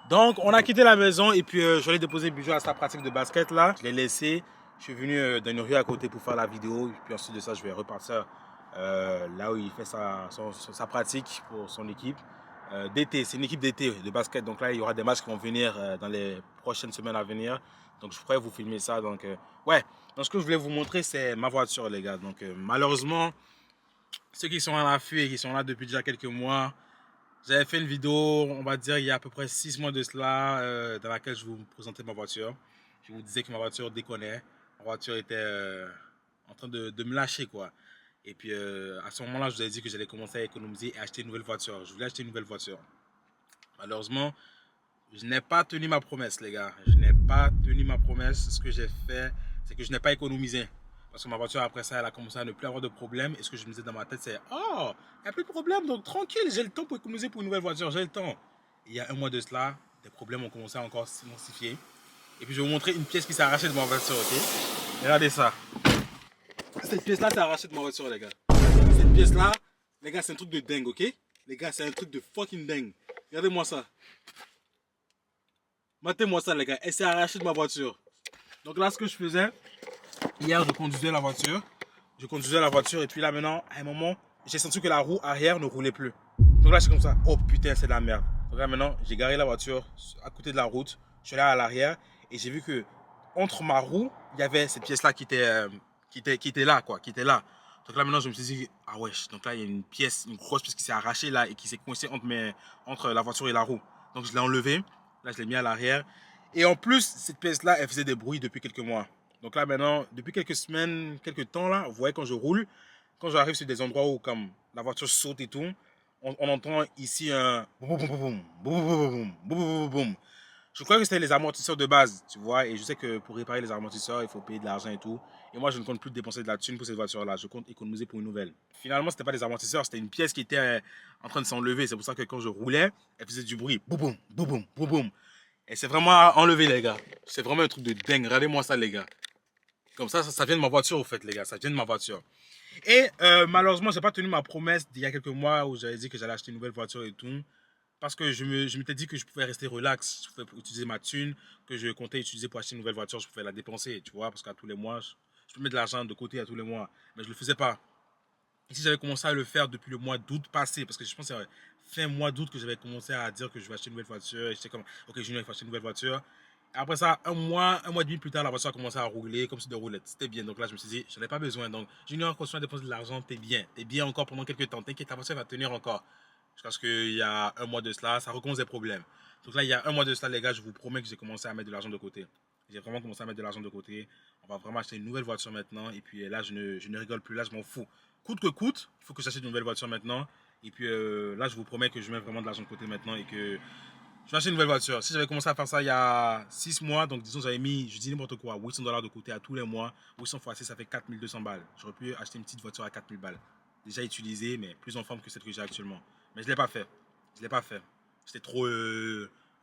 Donc, on a quitté la maison et puis je l'ai déposé Bijou à sa pratique de basket là. Je l'ai laissé. Je suis venu dans une rue à côté pour faire la vidéo. Et puis ensuite de ça, je vais repartir là où il fait sa pratique pour son équipe. D'été, c'est une équipe d'été de basket. Donc là, il y aura des matchs qui vont venir dans les prochaines semaines à venir. Donc je pourrais vous filmer ça. Donc ouais, donc ce que je voulais vous montrer, c'est ma voiture, les gars. Donc malheureusement, ceux qui sont à l'affût et qui sont là depuis déjà quelques mois, j'avais fait une vidéo, on va dire, il y a à peu près 6 mois de cela, dans laquelle je vous présentais ma voiture. Je vous disais que ma voiture déconnait. Ma voiture était en train de me lâcher, quoi. Et puis, à ce moment-là, je vous ai dit que j'allais commencer à économiser et acheter une nouvelle voiture. Je voulais acheter une nouvelle voiture. Malheureusement, je n'ai pas tenu ma promesse, les gars. Je n'ai pas tenu ma promesse. Ce que j'ai fait, c'est que je n'ai pas économisé. Parce que ma voiture, après ça, elle a commencé à ne plus avoir de problème. Et ce que je me disais dans ma tête, c'est oh, il n'y a plus de problème, donc tranquille, j'ai le temps pour économiser pour une nouvelle voiture, j'ai le temps. Et il y a un mois de cela, des problèmes ont commencé à encore s'immensifier. Et puis je vais vous montrer une pièce qui s'est arrachée de ma voiture, ok? Regardez ça. Cette pièce-là s'est arrachée de ma voiture, les gars. Cette pièce-là, les gars, c'est un truc de dingue, ok? Les gars, c'est un truc de fucking dingue. Regardez-moi ça. Matez-moi ça, les gars. Elle s'est arrachée de ma voiture. Donc là, ce que je faisais, hier, je conduisais la voiture. Et puis là, maintenant, à un moment, j'ai senti que la roue arrière ne roulait plus. Donc là, c'est comme ça. Oh putain, c'est de la merde. Donc là, maintenant, j'ai garé la voiture à côté de la route. Je suis allé à l'arrière et j'ai vu que entre ma roue, il y avait cette pièce-là qui était là, quoi. Qui était là. Donc là, maintenant, je me suis dit, ah ouais. Donc là, il y a une grosse pièce qui s'est arrachée là et qui s'est coincée entre la voiture et la roue. Donc je l'ai enlevée. Là, je l'ai mis à l'arrière. Et en plus, cette pièce-là, elle faisait des bruits depuis quelques mois. Donc là, maintenant, depuis quelques semaines, quelques temps, là, vous voyez, quand je roule, quand j'arrive sur des endroits où comme la voiture saute et tout, on entend ici un boum, boum, boum, boum, boum, boum, boum, boum. Je crois que c'était les amortisseurs de base, tu vois, et je sais que pour réparer les amortisseurs, il faut payer de l'argent et tout. Et moi, je ne compte plus dépenser de la thune pour cette voiture-là, je compte économiser pour une nouvelle. Finalement, ce n'était pas des amortisseurs, c'était une pièce qui était en train de s'enlever. C'est pour ça que quand je roulais, elle faisait du bruit. Boum, boum, boum, boum, boum, boum. Et c'est vraiment enlevé, les gars. C'est vraiment un truc de dingue. Regardez-moi ça, les gars. Comme ça vient de ma voiture, au fait, les gars. Ça vient de ma voiture. Et malheureusement, je n'ai pas tenu ma promesse d'il y a quelques mois où j'avais dit que j'allais acheter une nouvelle voiture et tout. Parce que je m'étais dit que je pouvais rester relax. Je pouvais utiliser ma thune que je comptais utiliser pour acheter une nouvelle voiture. Je pouvais la dépenser, tu vois. Parce qu'à tous les mois, je peux mettre de l'argent de côté à tous les mois. Mais je ne le faisais pas. Et si j'avais commencé à le faire depuis le mois d'août passé, parce que je pense que c'est fin mois d'août que j'avais commencé à dire que je vais acheter une nouvelle voiture. Et j'étais comme, ok, Junior, il faut acheter une nouvelle voiture. Et après ça, un mois et demi plus tard, la voiture a commencé à rouler comme sur des roulettes. C'était bien. Donc là, je me suis dit, j'en ai pas besoin. Donc, Junior, continue à dépenser de l'argent, t'es bien. T'es bien encore pendant quelques temps. T'inquiète, ta voiture va tenir encore. Jusqu'à ce qu'il y a un mois de cela, ça recommence des problèmes. Donc là, il y a un mois de cela, les gars, je vous promets que j'ai commencé à mettre de l'argent de côté. J'ai vraiment commencé à mettre de l'argent de côté. On va vraiment acheter une nouvelle voiture maintenant. Et puis là, je ne rigole plus. Là, je m'en fous. Coûte que coûte, il faut que j'achète une nouvelle voiture maintenant. Et puis là, je vous promets que je mets vraiment de l'argent de côté maintenant et que je vais acheter une nouvelle voiture. Si j'avais commencé à faire ça il y a 6 mois, donc disons, j'avais mis, je dis n'importe quoi, $800 de côté à tous les mois. 800 fois 6, ça fait 4200 balles. J'aurais pu acheter une petite voiture à 4000 balles. Déjà utilisée, mais plus en forme que celle que j'ai actuellement. Mais je ne l'ai pas fait. Je ne l'ai pas fait. J'étais trop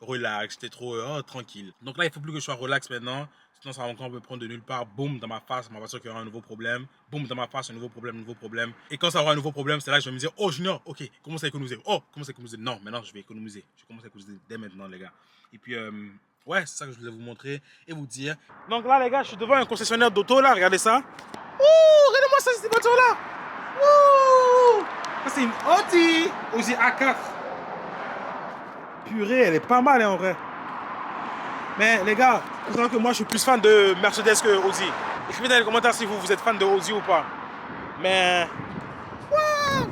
relax, j'étais trop tranquille. Donc là, il ne faut plus que je sois relax maintenant. Sinon, ça va encore me prendre de nulle part. Boum, dans ma face, ma voiture qui aura un nouveau problème. Boum, dans ma face, un nouveau problème, un nouveau problème. Et quand ça aura un nouveau problème, c'est là que je vais me dire, oh Junior, ok, commence à économiser. Oh, commence à économiser. Non, maintenant, je vais économiser. Je commence à économiser dès maintenant, les gars. Et puis, ouais, c'est ça que je voulais vous montrer et vous dire. Donc là, les gars, je suis devant un concessionnaire d'auto, là. Regardez ça. Ouh, regardez-moi ça, cette voiture-là. Ouh, ça, c'est une Audi A4. Purée, elle est pas mal, hein, en vrai. Mais les gars, vous savez que moi je suis plus fan de Mercedes que Audi. Écrivez dans les commentaires si vous êtes fan de Audi ou pas. Mais,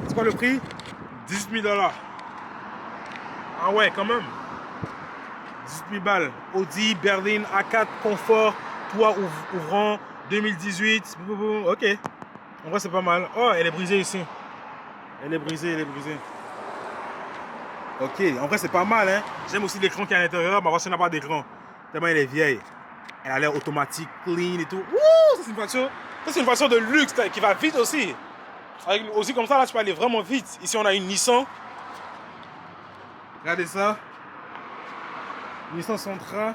c'est quoi le prix? 18 000 $. Ah ouais, quand même. 18 000 balles. Audi, berline, A4, confort, toit ouvrant, 2018. Ok. En vrai, c'est pas mal. Oh, elle est brisée ici. Elle est brisée, elle est brisée. Ok, en vrai, c'est pas mal, hein. J'aime aussi l'écran qui est à l'intérieur. Ma voiture n'a pas d'écran. Tellement elle est vieille. Elle a l'air automatique, clean et tout. Ouh, ça c'est une voiture. Ça c'est une voiture de luxe qui va vite aussi. Avec aussi comme ça, là, tu peux aller vraiment vite. Ici, on a une Nissan. Regardez ça. Nissan Sentra.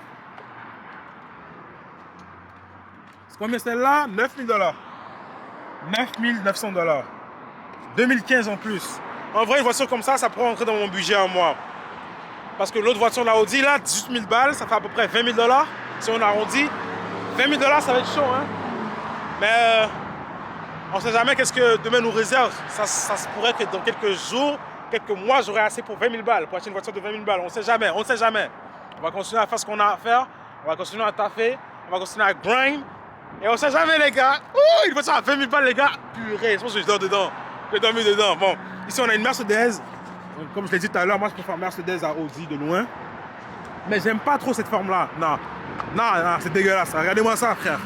C'est combien celle-là? 9 000 $. 9 900 $. 2015 en plus. En vrai, une voiture comme ça pourrait entrer dans mon budget à moi. Parce que l'autre voiture, la Audi, là, 18 000 balles, ça fait à peu près 20 000 $. Si on arrondit, 20 000 $, ça va être chaud, hein. Mais on ne sait jamais qu'est-ce que demain nous réserve. Ça se pourrait que dans quelques jours, quelques mois, j'aurai assez pour 20 000 balles, pour acheter une voiture de 20 000 balles. On ne sait jamais, on ne sait jamais. On va continuer à faire ce qu'on a à faire. On va continuer à taffer. On va continuer à grind. Et on ne sait jamais, les gars. Ouh, une voiture à 20 000 balles, les gars. Purée, je pense que je dors dedans. Je dors dedans. Bon, ici, on a une Mercedes. Comme je l'ai dit tout à l'heure, moi, je préfère Mercedes à Audi de loin. Mais j'aime pas trop cette forme-là. Non, c'est dégueulasse. Regardez-moi ça, frère.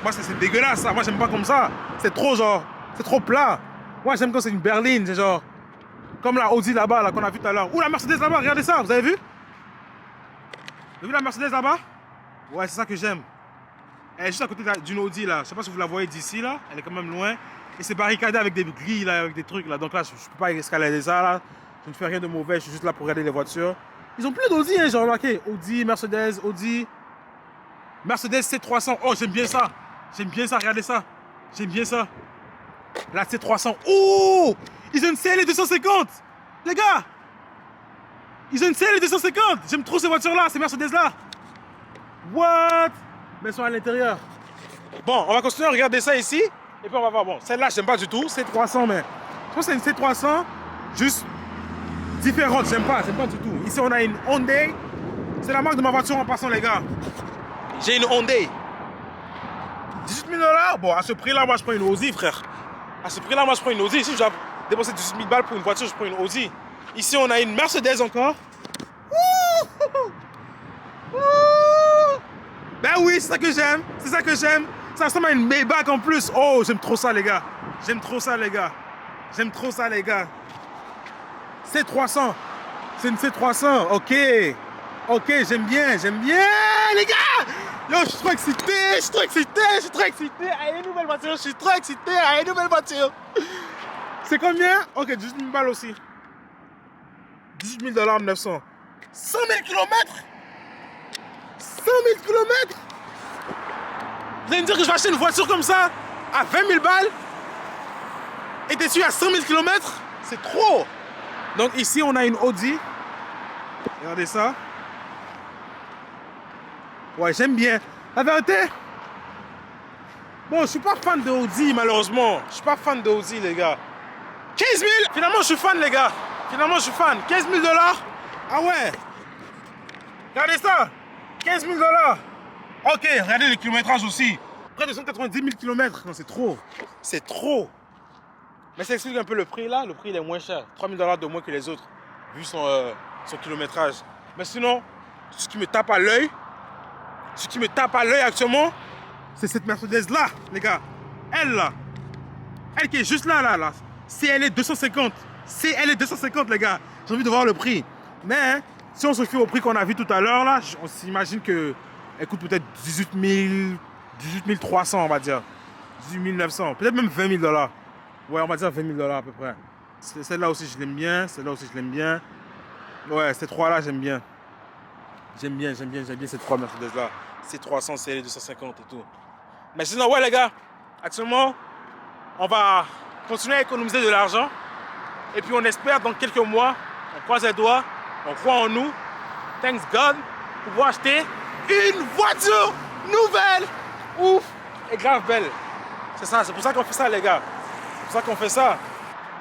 Moi, c'est dégueulasse, ça. Moi, j'aime pas comme ça. C'est trop, genre, c'est trop plat. Moi, j'aime quand c'est une berline. C'est genre, comme la Audi là-bas, là, qu'on a vu tout à l'heure. Ou la Mercedes là-bas, regardez ça. Vous avez vu? Vous avez vu la Mercedes là-bas? Ouais, c'est ça que j'aime. Elle est juste à côté d'une Audi, là. Je sais pas si vous la voyez d'ici, là. Elle est quand même loin. Et c'est barricadé avec des grilles, là, avec des trucs, là. Donc là, je peux pas escalader ça, là. Je ne fais rien de mauvais. Je suis juste là pour regarder les voitures. Ils ont plein d'Audi, hein, j'ai remarqué. Audi, Mercedes, Audi. Mercedes C300. Oh, j'aime bien ça. J'aime bien ça, regardez ça. J'aime bien ça. La C300. Oh, ils ont une CL 250. Les gars. Ils ont une CL 250. J'aime trop ces voitures-là, ces Mercedes-là. What? Mais elles sont à l'intérieur. Bon, on va continuer à regarder ça ici. Et puis on va voir. Bon, celle-là, j'aime pas du tout. C300, mais je pense que c'est une C300. Juste différente. J'aime pas du tout. Ici, on a une Hyundai. C'est la marque de ma voiture en passant, les gars. J'ai une Hyundai. 18 000 $. Bon, à ce prix-là, moi, je prends une Audi, frère. À ce prix-là, moi, je prends une Audi. Si je dois dépenser 18 000 balles pour une voiture, je prends une Audi. Ici, on a une Mercedes encore. Ben oui, c'est ça que j'aime. C'est ça que j'aime. Ça ressemble à une Maybach en plus. Oh, j'aime trop ça, les gars. J'aime trop ça, les gars. J'aime trop ça, les gars. C300. C'est une C300. Ok. Ok, j'aime bien, les gars. Yo, je suis trop excité, à une nouvelle voiture, à une nouvelle voiture. C'est combien? Ok, 18 000 balles aussi. 18 000 $, 900. 100 000 km. 100 000 km. Vous allez me dire que je vais acheter une voiture comme ça à 20 000 balles et dessus à 100 000 km? C'est trop. Donc ici, on a une Audi. Regardez ça. Ouais, j'aime bien. La vérité, bon, je suis pas fan de Audi, malheureusement. Je suis pas fan de Audi, les gars. 15 000. Finalement, je suis fan, les gars. Finalement, je suis fan. 15 000 $. Ah ouais. Regardez ça. 15 000 $. Ok, regardez le kilométrage aussi. Près de 190 000 km. Non, c'est trop. C'est trop. Mais ça explique un peu le prix, là. Le prix, il est moins cher. 3 000 $ de moins que les autres, vu son kilométrage. Mais sinon, ce qui me tape à l'œil, actuellement, c'est cette Mercedes-là, les gars. Elle, là. Elle qui est juste là, là. CL 250. CL 250, les gars. J'ai envie de voir le prix. Mais, si on se fie au prix qu'on a vu tout à l'heure, là, on s'imagine qu'elle coûte peut-être 18 300, on va dire. 18 900. Peut-être même 20 000 $. Ouais, on va dire 20 000 $ à peu près. Celle-là aussi, je l'aime bien. Celle-là aussi, je l'aime bien. Ouais, ces trois-là, j'aime bien. J'aime bien ces trois Mercedes-là. C300, CL 250 et tout. Mais sinon, ouais, les gars, actuellement, on va continuer à économiser de l'argent. Et puis, on espère, dans quelques mois, on croise les doigts, on croit en nous, thanks God, pouvoir acheter une voiture nouvelle, ouf, et grave belle. C'est ça, c'est pour ça qu'on fait ça, les gars. C'est pour ça qu'on fait ça.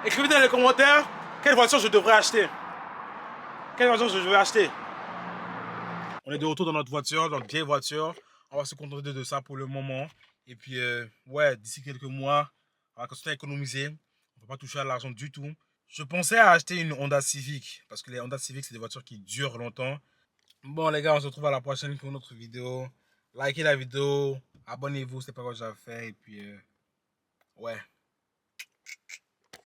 Écrivez dans les commentaires quelle voiture je devrais acheter. Quelle voiture je devrais acheter. On est de retour dans notre voiture, dans notre vieille voiture. On va se contenter de ça pour le moment. Et puis, ouais, d'ici quelques mois, on va continuer à économiser. On ne va pas toucher à l'argent du tout. Je pensais à acheter une Honda Civic. Parce que les Honda Civic, c'est des voitures qui durent longtemps. Bon, les gars, on se retrouve à la prochaine pour une autre vidéo. Likez la vidéo. Abonnez-vous, c'est pas quoi j'ai à faire. Et puis, ouais.